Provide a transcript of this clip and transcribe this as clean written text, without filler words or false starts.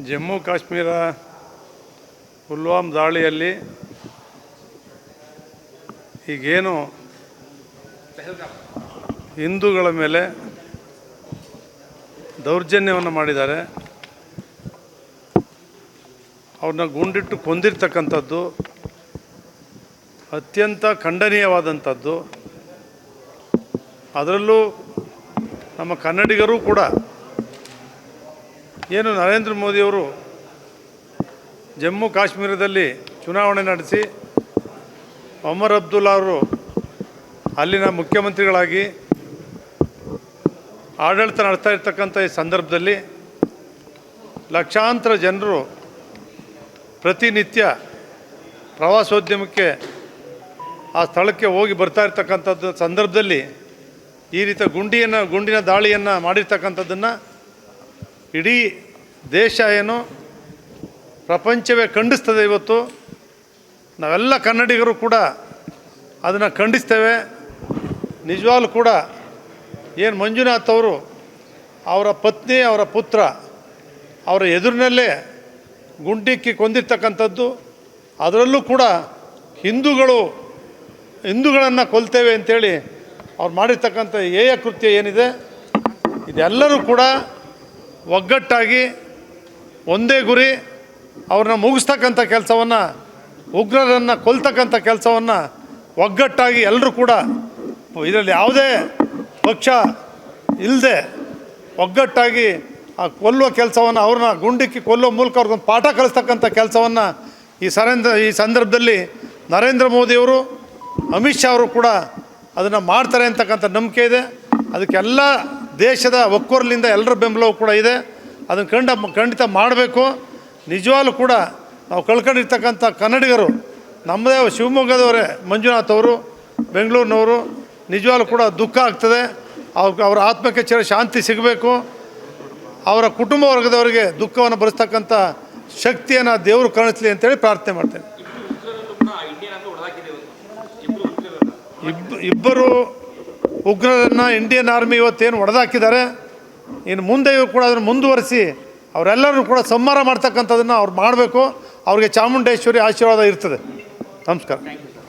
ಜಮ್ಮು ಕಾಶ್ಮೀರ ಪುಲ್ವಾಮ್ ದಾಳಿಯಲ್ಲಿ ಈಗೇನು ಹಿಂದೂಗಳ ಮೇಲೆ ದೌರ್ಜನ್ಯವನ್ನು ಮಾಡಿದ್ದಾರೆ, ಅವ್ರನ್ನ ಗುಂಡಿಟ್ಟು ಕೊಂದಿರ್ತಕ್ಕಂಥದ್ದು ಅತ್ಯಂತ ಖಂಡನೀಯವಾದಂಥದ್ದು. ಅದರಲ್ಲೂ ನಮ್ಮ ಕನ್ನಡಿಗರು ಕೂಡ ಏನು ನರೇಂದ್ರ ಮೋದಿಯವರು ಜಮ್ಮು ಕಾಶ್ಮೀರದಲ್ಲಿ ಚುನಾವಣೆ ನಡೆಸಿ ಒಮರ್ ಅಬ್ದುಲ್ಲಾ ಅವರು ಅಲ್ಲಿನ ಮುಖ್ಯಮಂತ್ರಿಗಳಾಗಿ ಆಡಳಿತ ನಡೆಸ್ತಾ ಇರ್ತಕ್ಕಂಥ ಈ ಸಂದರ್ಭದಲ್ಲಿ ಲಕ್ಷಾಂತರ ಜನರು ಪ್ರತಿನಿತ್ಯ ಪ್ರವಾಸೋದ್ಯಮಕ್ಕೆ ಆ ಸ್ಥಳಕ್ಕೆ ಹೋಗಿ ಬರ್ತಾ ಇರ್ತಕ್ಕಂಥದ್ದು ಸಂದರ್ಭದಲ್ಲಿ ಈ ರೀತಿ ಗುಂಡಿನ ದಾಳಿಯನ್ನು ಮಾಡಿರ್ತಕ್ಕಂಥದ್ದನ್ನು ಇಡೀ ದೇಶ ಏನು ಪ್ರಪಂಚವೇ ಖಂಡಿಸ್ತದೆ. ಇವತ್ತು ನಾವೆಲ್ಲ ಕನ್ನಡಿಗರು ಕೂಡ ಅದನ್ನು ಖಂಡಿಸ್ತೇವೆ. ನಿಜವಾಗ್ಲೂ ಕೂಡ ಏನು ಮಂಜುನಾಥ್ ಅವರು ಅವರ ಪತ್ನಿ ಅವರ ಪುತ್ರ ಅವರ ಎದುರಿನಲ್ಲೇ ಗುಂಡಿಕ್ಕಿ ಕೊಂದಿರ್ತಕ್ಕಂಥದ್ದು, ಅದರಲ್ಲೂ ಕೂಡ ಹಿಂದೂಗಳನ್ನು ಕೊಲ್ತೇವೆ ಅಂಥೇಳಿ ಅವ್ರು ಮಾಡಿರ್ತಕ್ಕಂಥ ಹೇಯ ಕೃತ್ಯ ಏನಿದೆ, ಇದೆಲ್ಲರೂ ಕೂಡ ಒಗ್ಗಟ್ಟಾಗಿ ಒಂದೇ ಗುರಿ ಅವ್ರನ್ನ ಮುಗಿಸ್ತಕ್ಕಂಥ ಕೆಲಸವನ್ನು, ಉಗ್ರರನ್ನು ಕೊಲ್ತಕ್ಕಂಥ ಕೆಲಸವನ್ನು ಒಗ್ಗಟ್ಟಾಗಿ ಎಲ್ಲರೂ ಕೂಡ ಇದರಲ್ಲಿ ಯಾವುದೇ ಪಕ್ಷ ಇಲ್ಲದೆ ಒಗ್ಗಟ್ಟಾಗಿ ಆ ಕೊಲ್ಲುವ ಕೆಲಸವನ್ನು, ಅವ್ರನ್ನ ಗುಂಡಿಕ್ಕಿ ಕೊಲ್ಲುವ ಮೂಲಕ ಅವ್ರಿಗೊಂದು ಪಾಠ ಕಲಿಸ್ತಕ್ಕಂಥ ಕೆಲಸವನ್ನು ಈ ಸಂದರ್ಭದಲ್ಲಿ ನರೇಂದ್ರ ಮೋದಿಯವರು, ಅಮಿತ್ ಶಾ ಅವರು ಕೂಡ ಅದನ್ನು ಮಾಡ್ತಾರೆ ಅಂತಕ್ಕಂಥ ನಂಬಿಕೆ ಇದೆ. ಅದಕ್ಕೆಲ್ಲ ದೇಶದ ಒಕ್ಕೊರಲಿಂದ ಎಲ್ಲರ ಬೆಂಬಲವೂ ಕೂಡ ಇದೆ. ಅದನ್ನು ಖಂಡಿತ ಮಾಡಬೇಕು. ನಿಜವಾಗ್ಲೂ ಕೂಡ ನಾವು ಕಳ್ಕೊಂಡಿರ್ತಕ್ಕಂಥ ಕನ್ನಡಿಗರು, ನಮ್ಮದೇ ಶಿವಮೊಗ್ಗದವರೇ ಮಂಜುನಾಥ್ ಅವರು, ಬೆಂಗಳೂರಿನವರು, ನಿಜವಾಗ್ಲೂ ಕೂಡ ದುಃಖ ಆಗ್ತದೆ. ಅವರ ಆತ್ಮಕ್ಕೆ ಶಾಂತಿ ಸಿಗಬೇಕು. ಅವರ ಕುಟುಂಬ ವರ್ಗದವರಿಗೆ ದುಃಖವನ್ನು ಭರಿಸ್ತಕ್ಕಂಥ ಶಕ್ತಿಯನ್ನು ದೇವರು ಕರುಣಿಸಲಿ ಅಂತೇಳಿ ಪ್ರಾರ್ಥನೆ ಮಾಡ್ತೇನೆ. ಇಬ್ಬರು ಉಗ್ರರನ್ನು ಇಂಡಿಯನ್ ಆರ್ಮಿ ಇವತ್ತೇನು ಹೊಡೆದಾಕಿದ್ದಾರೆ, ಇನ್ನು ಮುಂದೆಯೂ ಕೂಡ ಅದನ್ನು ಮುಂದುವರಿಸಿ ಅವರೆಲ್ಲರೂ ಕೂಡ ಸಂಹಾರ ಮಾಡ್ತಕ್ಕಂಥದ್ದನ್ನು ಅವ್ರು ಮಾಡಬೇಕು. ಅವ್ರಿಗೆ ಚಾಮುಂಡೇಶ್ವರಿ ಆಶೀರ್ವಾದ ಇರ್ತದೆ. ನಮಸ್ಕಾರ.